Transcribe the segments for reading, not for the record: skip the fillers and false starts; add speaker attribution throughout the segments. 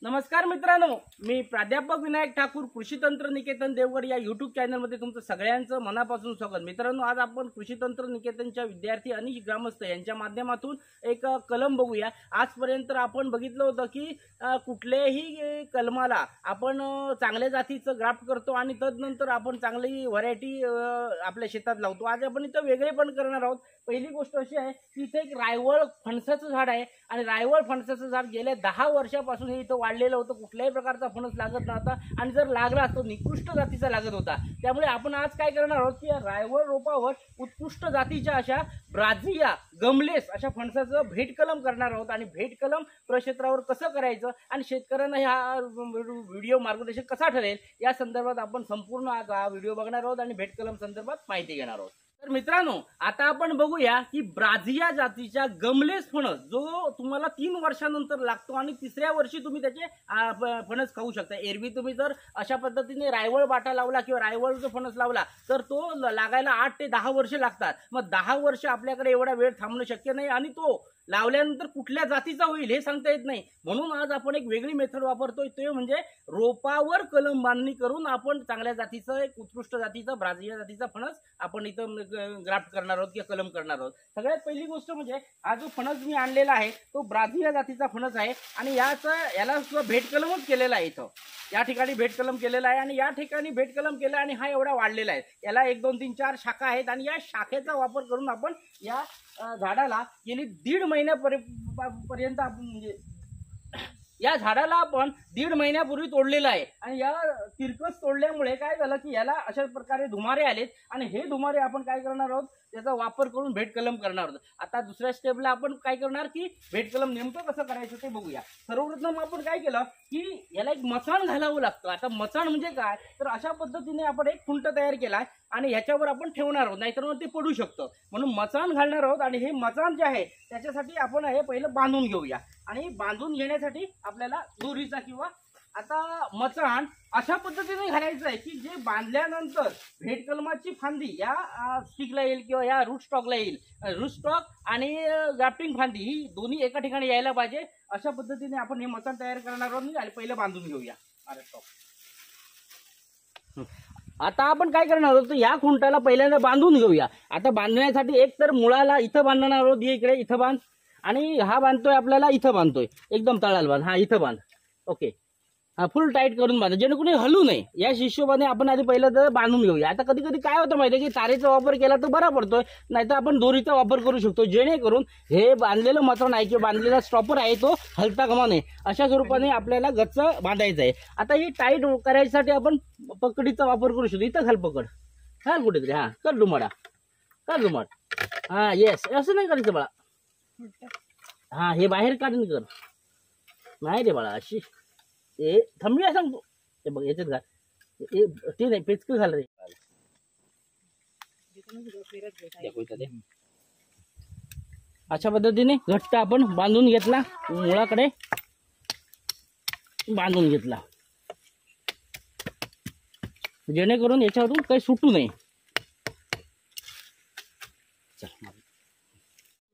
Speaker 1: नमस्कार मित्रांनो, मी प्राध्यापक विनायक ठाकूर कृषी तंत्र निकेतन देवगड या यूट्यूब चॅनलमध्ये तुमचं सगळ्यांचं मनापासून स्वागत। मित्रांनो, आज आपण कृषी तंत्र निकेतनच्या विद्यार्थी आणि ग्रामस्थ यांच्या माध्यमातून एक कलम बघूया। आजपर्यंत आपण बघितलं होतं की कुठल्याही कलमाला आपण चांगल्या जातीचं ग्राफ्ट करतो आणि तदनंतर आपण चांगली व्हरायटी आपल्या शेतात लावतो। आज आपण इथं वेगळेपण करणार आहोत। पहिली गोष्ट अशी आहे की इथे एक रायवळ फणसाचं झाड आहे आणि रायवळ फणसाचं झाड गेल्या 10 वर्षापासून हे इथं वाढलेलं होतं। कुठल्याही प्रकारचा फणस लागत नव्हता आणि जर लागला तो निकृष्ट जातीचा लागत होता। त्यामुळे आपण आज काय करणार आहोत की रायवळ रोपावर उत्कृष्ट जातीच्या अशा ब्राझिया गमलेस अशा फणसाचं भेटकलम करणार आहोत आणि भेटकलम प्रक्षेत्रावर कसं करायचं आणि शेतकऱ्यांना हा व्हिडिओ मार्गदर्शन कसा ठरेल या संदर्भात आपण संपूर्ण आज हा व्हिडिओ बघणार आहोत आणि भेटकलम संदर्भात माहिती घेणार आहोत। तर मित्रांनो, आता आपण बघूया की ब्राझिया जातीच्या गमलेस फणस जो तुम्हाला 3 वर्षानंतर लागतो आणि तिसऱ्या वर्षी तुम्ही त्याचे फणस खाऊ शकता। एरवी तुम्ही जर अशा पद्धतीने रायवळ बाटा लावला किंवा रायवळचा फणस लावला तर तो लागायला 8 ते 10 वर्ष लागतात। मग 10 वर्ष आपल्याकडे एवढा वेळ थांबणं शक्य नाही आणि तो लावल्यानंतर कुठल्या जातीचा होईल हे सांगता येत नाही। म्हणून आज आपण एक वेगळी मेथड वापरतोय, ते म्हणजे रोपावर कलम बांधणी करून आपण चांगल्या जातीचं एक उत्कृष्ट जातीचा ब्राझिया जातीचा फणस आपण इथं ग्राफ्ट करणार आहोत किंवा कलम करणार आहोत। सगळ्यात पहिली गोष्ट म्हणजे हा जो फणस मी आणलेला आहे तो ब्राझिया जातीचा फणस आहे आणि याला सुद्धा भेटकलमच केलेला आहे। इथं या ठिकाणी भेटकलम केलेला आहे आणि या ठिकाणी भेटकलम केला आणि हा एवढा वाढलेला आहे। याला 1 2 3 4 शाखा आहेत आणि या शाखेचा वापर करून आपण या झाडाला गेली 1.5 महिन्यापर्यंत आपण म्हणजे या झाडाला आपण 1.5 महिन्यापूर्वी तोडलेलं आहे आणि या तिरकस तोडल्यामुळे काय झालं की याला अशा प्रकारे धुमारे आलेत आणि हे धुमारे आपण काय करणार आहोत त्याचा वापर करून भेटकलम करणार आहोत। आता दुसऱ्या स्टेपला आपण काय करणार की भेटकलम नेमकं कसं करायचं ते बघूया। सर्वप्रथम आपण काय केलं की याला एक मचाण घालावं लागतं। आता मचाण म्हणजे काय तर अशा पद्धतीने आपण एक खुंट तयार केला आणि ह्याच्यावर आपण ठेवणार आहोत, नाहीतर मग ते पडू शकतं। म्हणून मचाण घालणार आहोत आणि हे मचाण जे आहे त्याच्यासाठी आपण हे पहिलं बांधून घेऊया आणि बांधून घेण्यासाठी आपल्याला दोरीचा किंवा आता मचाण अशा पद्धतीने घालायचं आहे की जे बांधल्यानंतर भेटकलमाची फांदी या स्टिकला येईल किंवा या रूट स्टॉकला येईल। रूट स्टॉक आणि ग्राफ्टिंग फांदी ही दोन्ही एका ठिकाणी यायला पाहिजे। अशा पद्धतीने आपण हे मचाण तयार करणार आहोत आणि पहिलं बांधून घेऊया। आता आपण काय करणार आहोत या खुंटाला पहिल्यांदा बांधून घेऊया। आता बांधण्यासाठी एक तर मुळाला इथं बांधणार आहोत, इकडे इथं बांध आणि हा बांधतोय आपल्याला इथं बांधतोय एकदम तळाला बांध, हा इथं बांध, ओके, हा फुल टाईट करून बांधा जेणेकरून हलू नये या हिशोबाने आपण आधी पहिलं तर बांधून घेऊया। आता कधी कधी काय होतं माहिती आहे की तारेचा वापर केला तर बरा पडतोय, नाहीतर आपण दोरीचा वापर करू शकतो जेणेकरून हे बांधलेलं मचाण आहे किंवा बांधलेला स्टॉपर आहे तो हलता कामा नये अशा स्वरूपाने आपल्याला गच्च बांधायचं आहे। आता ही टाईट करायसाठी आपण पकडीचा वापर करू शकतो। इथं घाल पकड, घाल कुठेतरी, हा कर डुमाडा, कर डुमाड, हा येस, असं नाही करायचं बाळा, हा हे बाहेर काढून कर, नाही रे बाळा अशी ए थांबूया सांगतो, हे बघ याच्यात घाल, ते नाही पेचक घाल रे। अशा पद्धतीने घट्ट आपण बांधून घेतला, मुळाकडे बांधून घेतला जेणेकरून याच्यावरून काही सुटू नये।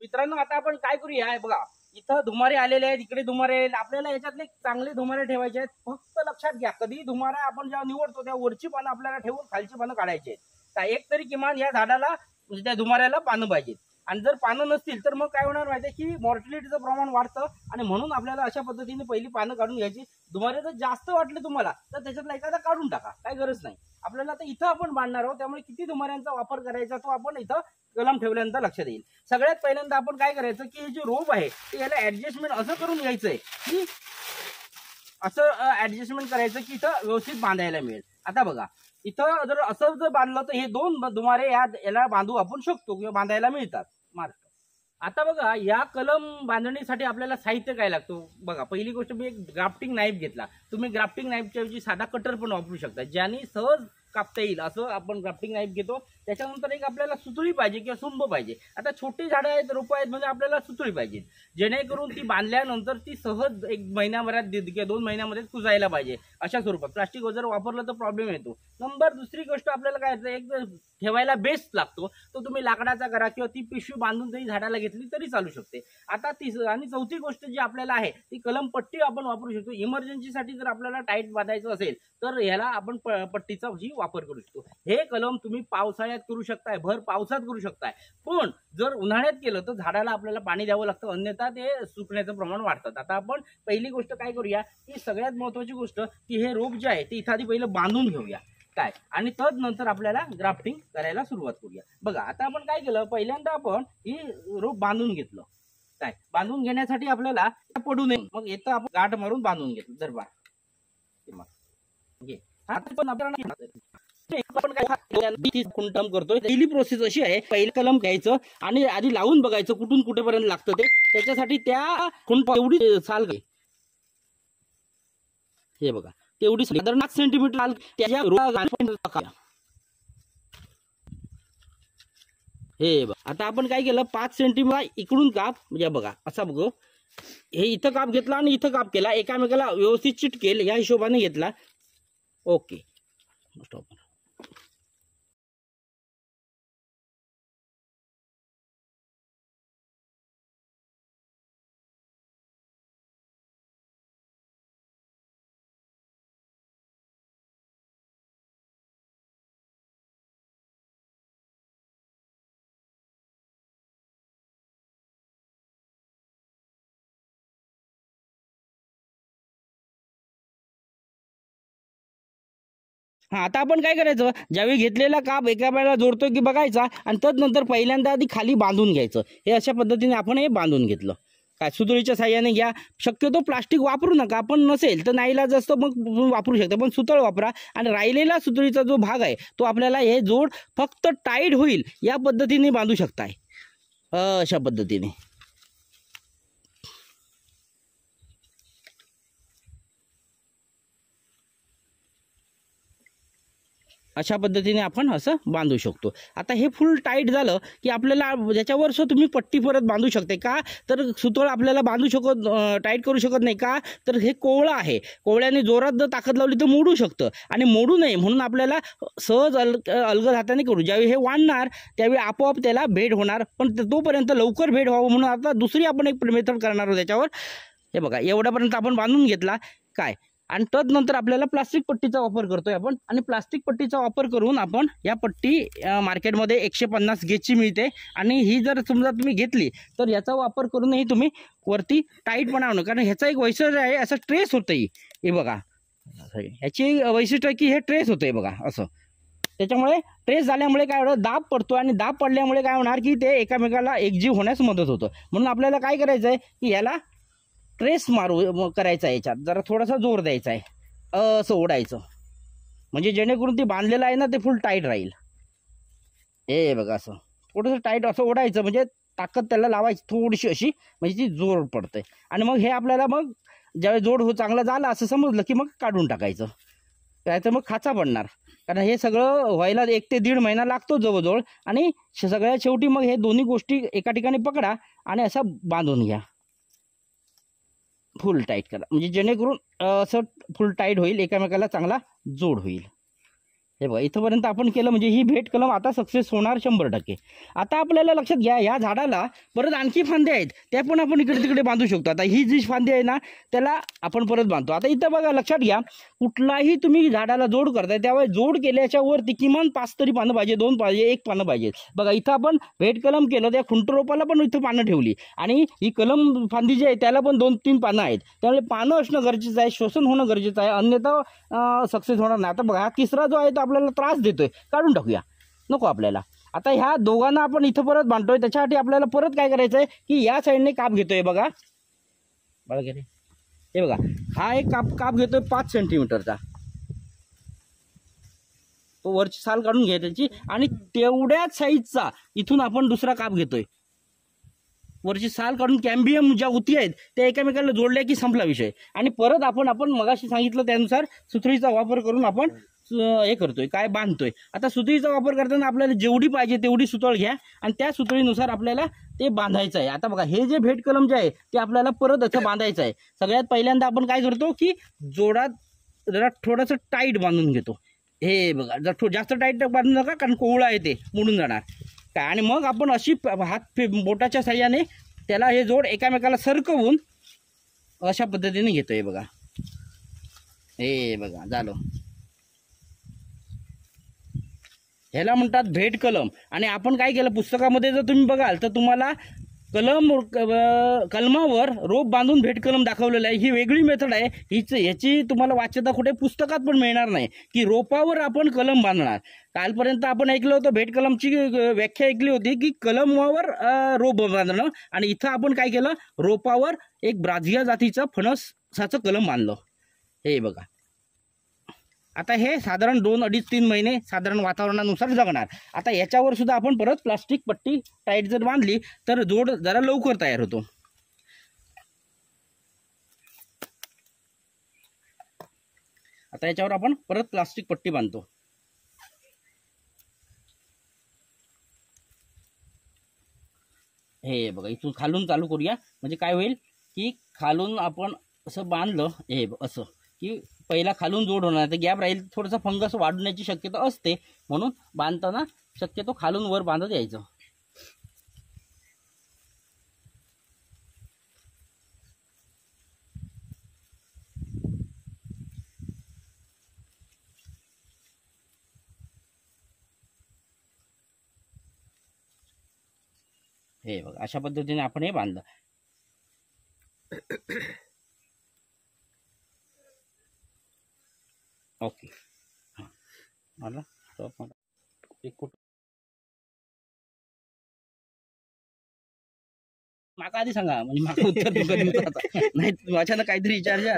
Speaker 1: मित्रांनो, आता आपण काय करूया, हे बघा इथं धुमारे आलेले आहेत, इकडे धुमारे, आपल्याला याच्यातले चांगले धुमारे ठेवायचे आहेत। फक्त लक्षात घ्या कधी धुमारा आपण जेव्हा निवडतो त्या वरची पानं आपल्याला ठेवून खालची पानं काढायची आहेत। तर एक तरी किमान या झाडाला म्हणजे त्या धुमाऱ्याला पानं पाहिजेत आणि जर पानं नसतील तर मग काय होणार माहिती आहे की मॉर्टिलिटीचं प्रमाण वाढतं आणि म्हणून आपल्याला अशा पद्धतीने पहिली पानं काढून घ्यायची। धुमारे जर जास्त वाटले तुम्हाला तर त्याच्यातला एखादा काढून टाका, काय गरज नाही। आपल्याला आता इथं आपण बांधणार आहोत त्यामुळे किती धुमाऱ्यांचा वापर करायचा तो आपण इथं कलम ठेवल्यानंतर लक्षात येईल। सगळ्यात पहिल्यांदा आपण काय करायचं की हे जे रोप आहे ते याला ऍडजस्टमेंट असं करून घ्यायचंय की असं ऍडजस्टमेंट करायचं की इथं व्यवस्थित बांधायला मिळेल। आता बघा इथं जर असं जर बांधलं तर हे 2 धुमारे याला बांधू आपण शकतो किंवा बांधायला मिळतात मार्क। आता बघा या कलम बांधणीसाठी आपल्याला साहित्य काय लागतो बघा। पहिली गोष्ट मी एक ग्राफ्टिंग नाईफ घेतला, तुम्ही ग्राफ्टिंग नाईफच्या ऐवजी साधा कटर पण वापरू शकता ज्याने सहज कापता येईल असं आपण ग्राफ्टिंग नाईफ घेतो। त्याच्यानंतर एक आपल्याला सुतळी पाहिजे किंवा सुंब पाहिजे. आता छोटी झाडं आहेत, रोपं आहेत, म्हणजे आपल्याला सुतळी पाहिजे, जेणेकरून ती बांधल्यानंतर ती सहज 1 महिन्याभरात किंवा 2 महिन्यामध्ये कुजायला पाहिजे. अशा स्वरूपात प्लास्टिक जर वापरलं तर प्रॉब्लेम येतो. दुसरी गोष्ट आपल्याला काय आहे, एक ठेवायला बेस लागतो, तो तुम्ही लाकडाचा करा किंवा ती पिशवी बांधून तरी झाडाला घेतली तरी चालू शकते. आता आणि चौथी गोष्ट जी आपल्याला आहे ती कलम पट्टी आपण वापरू शकतो. इमर्जन्सीसाठी जर आपल्याला टाईट बांधायचं असेल तर ह्याला आपण पट्टीचा वापर करू शकतो. हे कलम तुम्ही पावसाळ्यात करू शकताय, भर पावसात करू शकताय, पण जर उन्हाळ्यात केलं तर झाडाला आपल्याला पाणी द्यावं लागतं, अन्यथा ते सुकण्याचं प्रमाण वाढतं. आता आपण पहिली गोष्ट काय करूया, की सगळ्यात महत्त्वाची गोष्ट की हे रोप जे आहे ते इथं आधी पहिलं बांधून घेऊया काय, आणि तदनंतर आपल्याला ग्राफ्टिंग करायला सुरुवात करूया. बघा आता आपण काय केलं, पहिल्यांदा आपण ही रोप बांधून घेतलं काय, बांधून घेण्यासाठी आपल्याला पडू नये, मग येतं आपण गाठ मारून बांधून घेतलं दरबार. आता पण आपण काय कुंटम करतोय, पहिली प्रोसेस अशी आहे, पहिलं कलम घ्यायचं आणि आधी लावून बघायचं कुठून कुठेपर्यंत लागतं ते. त्याच्यासाठी त्या खुंट एवढी साल घे, हे बघा तेवढी साधारण 8 सेंटीमीटर साल त्याच्या हे बघा. आता आपण काय केलं, 5 सेंटीमीटर इकडून काप, म्हणजे बघा असा बघ, हे इथं काप घेतला आणि इथं काप केला, एकामेकाला व्यवस्थित चिटकेल या हिशोबाने घेतला. ओके, हा. आता आपण काय करायचं, ज्यावेळी घेतलेला काप एका वेळेला जोडतो की बघायचा आणि तदनंतर पहिल्यांदा आधी खाली बांधून घ्यायचं. हे अशा पद्धतीने आपण हे बांधून घेतलं काय, सुतळीच्या साह्याने घ्या. शक्यतो प्लास्टिक वापरू नका, आपण नसेल तर नाईलाज असतं मग वापरू शकता, पण सुतळ वापरा. आणि राहिलेला सुतळीचा जो भाग आहे तो आपल्याला हे जोड फक्त टाईट होईल या पद्धतीने बांधू शकताय, अशा पद्धतीने. अशा पद्धतीने आपण असं बांधू शकतो. आता हे फुल टाईट झालं की आपल्याला ज्याच्यावर तुम्ही पट्टी परत बांधू शकते का, तर सुतळ आपल्याला बांधू शकत टाईट करू शकत नाही का, तर हे कोवळं आहे, कोवळ्याने जोरात जर ताकद लावली तर मोडू शकतं, आणि मोडू नये म्हणून आपल्याला सहज अलगद हाताने करू. ज्यावेळी हे वाढणार त्यावेळी आपोआप त्याला भेट होणार, पण तोपर्यंत लवकर भेट व्हावं म्हणून आता दुसरी आपण एक मेथड करणार आहोत त्याच्यावर. हे बघा एवढ्यापर्यंत आपण बांधून घेतला काय, आणि तदनंतर आपल्याला प्लास्टिक पट्टीचा वापर करतोय आपण, आणि प्लास्टिक पट्टीचा वापर करून आपण या पट्टी मार्केटमध्ये 150 गेजची मिळते, आणि ही जर समजा तुम्ही घेतली तर याचा वापर करूनही तुम्ही वरती टाईट बनवणं, कारण ह्याचा एक वैशिष्ट्य आहे, असं ट्रेस होतं. हे बघा ह्याची वैशिष्ट्य आहे की हे ट्रेस होतंय बघा असं. त्याच्यामुळे ट्रेस झाल्यामुळे काय होतं, दाब पडतो, आणि दाब पडल्यामुळे काय होणार की ते एकामेकाला एकजीव होण्यास मदत होतं. म्हणून आपल्याला काय करायचं आहे की याला ट्रेस करायचा, याच्यात जरा थोडासा जोर द्यायचा आहे, असं ओढायचं, म्हणजे जेणेकरून ते बांधलेलं आहे ना ते फुल टाईट राहील. हे बघा असं थोडंसं टाईट असं ओढायचं, म्हणजे ताकद त्याला लावायची थोडीशी अशी, म्हणजे ती जोर पडते. आणि मग हे आपल्याला मग ज्यावेळी जोड चांगला झाला असं समजलं की मग काढून टाकायचं, तर मग खाचा पडणार. कारण हे सगळं व्हायला 1 ते 1.5 महिना लागतो जवळजवळ, आणि सगळ्यात शेवटी मग हे दोन्ही गोष्टी एका ठिकाणी पकडा आणि असं बांधून घ्या, फुल टाईट करा, म्हणजे जेणेकरून असं फुल टाईट होईल, एकामेकाला चांगला जोड होईल. हे बघा इथंपर्यंत आपण केलं, म्हणजे ही भेट कलम आता सक्सेस होणार 100%. आता आपल्याला लक्षात घ्या, या झाडाला परत आणखी फांद्या आहेत, त्या पण आपण इकडे तिकडे बांधू शकतो. आता ही जी फांदी आहे ना त्याला आपण परत बांधतो. आता इथं बघा लक्षात घ्या, कुठलाही तुम्ही झाडाला जोड करताय त्यावेळी जोड केल्याच्या वरती किमान 5 तरी पानं पाहिजे, 2 पाहिजे, 1 पानं पाहिजे. बघा इथं आपण भेट कलम केलं, त्या खुंटरोपाला पण इथं पानं ठेवली, आणि ही कलम फांदी जी आहे त्याला पण 2-3 पानं आहेत. त्यामुळे पानं असणं गरजेचं आहे, श्वसन होणं गरजेचं आहे, अन्यथा सक्सेस होणार नाही. आता बघा हा तिसरा जो आहे तो आपल्याला त्रास देतोय, काढून टाकूया, नको आपल्याला. आता ह्या दोघांना आपण इथं परत बांधतोय, त्याच्यासाठी आपल्याला परत काय करायचंय की या साईडने काप घेतोय. बघा हे बघा हा एक काप घेतोय 5 सेंटीमीटरचा, तो वरची साल काढून घ्यायची, आणि तेवढ्याच साईजचा इथून आपण दुसरा काप घेतोय, वरची साल काढून कॅम्बियम ज्या उती आहेत त्या एकामेकाला जोडल्या की संपला विषय. आणि परत आपण मगाशी सांगितलं त्यानुसार सुतळीचा वापर करून आपण हे करतोय, काय बांधतोय. आता सुतळीचा वापर करताना आपल्याला जेवढी पाहिजे तेवढी सुतळ घ्या आणि त्या सुतळीनुसार आपल्याला ते बांधायचं आहे. आता बघा हे जे भेट कलम जे आहे ते आपल्याला परत असं बांधायचं आहे. सगळ्यात पहिल्यांदा आपण काय करतो की जोडात जरा थोडंसं टाईट बांधून घेतो. हे बघा जर जास्त टाईट बांधू नका कारण कोवळा आहे ते मोडून जाणार काय. आणि मग आपण अशी हात बोटाच्या साह्याने त्याला हे जोड एकामेकाला सरकवून अशा पद्धतीने घेतोय बघा. हे बघा झालं. ह्याला म्हणतात भेट कलम. आणि आपण काय केलं पुस्तकामध्ये जर तुम्ही बघाल तर तुम्हाला कलमावर रोप बांधून भेट कलम दाखवलेलं आहे. ही वेगळी मेथड आहे. ह्याची तुम्हाला वाच्यता कुठे पुस्तकात पण मिळणार नाही की रोपावर आपण कलम बांधणार. कालपर्यंत आपण ऐकलं होतं भेट कलमची व्याख्या ऐकली होती की कलमावर रोप बांधणं, आणि इथं आपण काय केलं रोपावर एक ब्राझिया जातीचं फणसाचं कलम बांधलं. हे बघा. आता हे साधारण 2, 2.5, 3 महिने साधारण वातावरणानुसार जगणार. आता याच्यावर सुद्धा आपण परत प्लास्टिक पट्टी टाईट जर बांधली तर जोड जरा लवकर तयार होतो. आता याच्यावर आपण परत प्लास्टिक पट्टी बांधतो. हे बघा इथून खालून चालू करूया. म्हणजे काय होईल की खालून आपण असं बांधलं हे असं की पहिला खालून जोड होणार, तर गॅप राहील, थोडंसं फंगस वाढण्याची शक्यता असते, म्हणून बांधताना शक्यतो खालून वर बांधत यायचं. हे बघा अशा पद्धतीने आपण हे बांधलं. ओके. मला माका आधी सांगा म्हणजे माका उत्तर नाही अचानक काहीतरी विचारच्या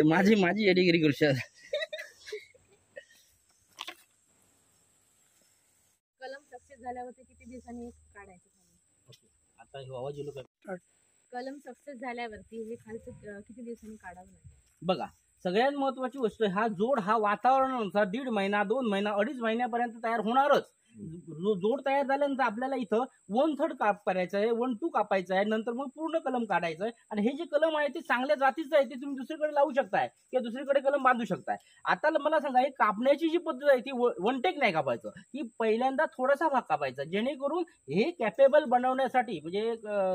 Speaker 1: माझी एडिगिरी करू शकत.
Speaker 2: कलम सक्सेस झाल्यावरती किती दिवसांनी काढायचं?
Speaker 1: आता हे आवाज येलो का?
Speaker 2: कलम सक्सेस झाल्यावरती हे खालचं किती दिवसांनी काढावं लागेल?
Speaker 1: बघा सगळ्यात महत्वाची गोष्ट हा जोड हा वातावरणानुसार 1.5 महिना 2 महिना 2.5 महिन्यापर्यंत तयार होणारच. जोड तयार झाल्यानंतर आपल्याला इथं 1/3 काप करायचं आहे, 1/2 कापायचं आहे, नंतर मग पूर्ण कलम काढायचं आहे. आणि हे जे कलम आहे ते चांगल्या जातीचं आहे, ते तुम्ही दुसरीकडे लावू शकताय किंवा दुसरीकडे कलम बांधू शकताय. आता मला सांगा हे कापण्याची जी पद्धत आहे ती वन टेक नाही कापायचं, की पहिल्यांदा थोडासा भाग कापायचा, जेणेकरून हे कॅपेबल बनवण्यासाठी म्हणजे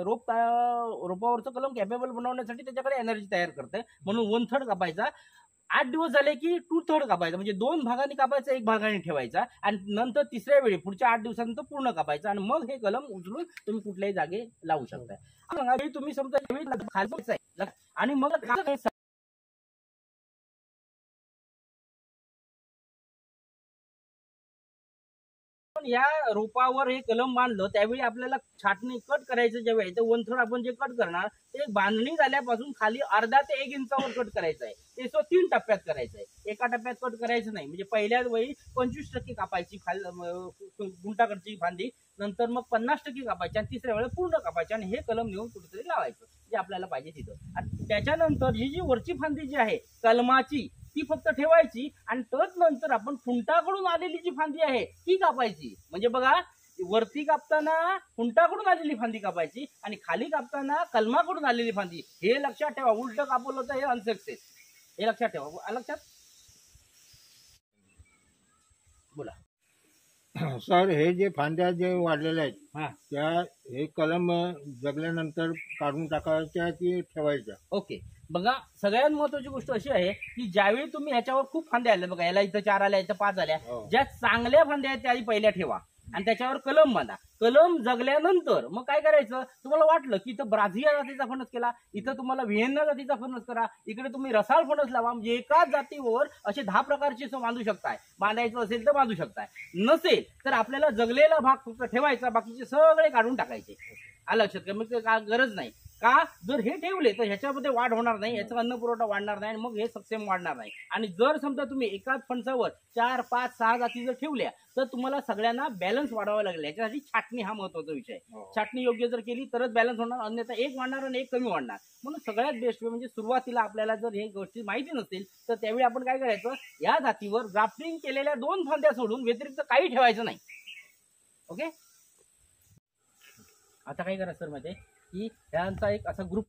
Speaker 1: रोपावरचं कलम कॅपेबल बनवण्यासाठी त्याच्याकडे एनर्जी तयार करते, म्हणून 1/3 कापायचा. 8 दिवस झाले की 2/3 कापायचा, म्हणजे 2 भागांनी कापायचा, 1 भागाने ठेवायचा, आणि नंतर तिसऱ्या वेळी पुढच्या 8 दिवसानंतर पूर्ण कापायचा, आणि मग हे कलम उचलून तुम्ही कुठल्याही जागे लावू शकताय. तुम्ही समजा खाली आणि मग या रोपावर हे कलम बांधलं त्यावेळी आपल्याला छाटणी कट करायचं ज्यावेळी तर 1/3 आपण जे कट करणार ते बांधणी झाल्यापासून खाली अर्धा ते 1 इंचावर कट करायचं आहे. ते 3 टप्प्यात करायचं आहे, एका टप्प्यात कट करायचं नाही. म्हणजे पहिल्याच वेळी 25% कापायची गुंटाकडची फांदी, नंतर मग 50% कापायची, आणि तिसऱ्या वेळेला पूर्ण कापायची, आणि हे कलम नेऊन कुठेतरी लावायचं जे आपल्याला पाहिजे तिथं. आणि त्याच्यानंतर ही जी वरची फांदी जी आहे कलमाची ती फक्त ठेवायची, आणि तोच नंतर आपण खुंटाकडून आलेली जी फांदी आहे ती कापायची. म्हणजे बघा वरती कापताना खुंटाकडून आलेली फांदी कापायची आणि खाली कापताना कलमाकडून आलेली फांदी. हे लक्षात ठेवा, उलट कापलं होतं हे अनसक्सेस, हे लक्षात ठेवा. लक्षात बोला
Speaker 3: सर. हे जे फांद्या जे वाढलेल्या
Speaker 1: हा.
Speaker 3: आहेत त्या हे कलम जगल्यानंतर काढून टाकायच्या की ठेवायच्या?
Speaker 1: ओके. बघा सगळ्यात महत्वाची गोष्ट अशी आहे की ज्यावेळी तुम्ही ह्याच्यावर खूप फांद्या आल्या, बघा याला इथं 4 आल्या, इथं 5 आल्या, ज्या चांगल्या फांद्या आहेत त्या आधी पहिल्या ठेवा आणि त्याच्यावर कलम बांधा. कलम जगल्यानंतर मग काय करायचं, तुम्हाला वाटलं की इथं ब्राझिया जातीचा फणस केला, इथं तुम्हाला व्हिएन्ना जातीचा फणस करा, इकडे तुम्ही रसाळ फणस लावा. म्हणजे एकाच जातीवर असे 10 प्रकारचे बांधू शकताय. बांधायचं असेल तर बांधू शकताय, नसेल तर आपल्याला जगलेला भाग फक्त ठेवायचा, बाकीचे सगळे काढून टाकायचे. आलं लक्षात का? मग गरज नाही. का जर हे ठेवले तर ह्याच्यामध्ये वाढ होणार नाही, याचा अन्न पुरवठा वाढणार नाही आणि मग हे सक्षम वाढणार नाही. आणि जर समजा तुम्ही एकाच फणसावर 4, 5, 6 जाती जर ठेवल्या तर तुम्हाला सगळ्यांना बॅलन्स वाढवावा लागेल. याच्यासाठी छाटणी हा महत्वाचा विषय आहे. छाटणी योग्य जर केली तरच बॅलन्स होणार, अन्यथा एक वाढणार आणि एक कमी वाढणार. म्हणून सगळ्यात बेस्ट म्हणजे सुरुवातीला आपल्याला जर हे गोष्टी माहिती नसतील तर त्यावेळी आपण काय करायचं, या जातीवर ग्राफ्टिंग केलेल्या 2 फांद्या सोडून व्यतिरिक्त काही ठेवायचं नाही. ओके, आता काय करा सर माहिती की ह्यांचा एक असा ग्रुप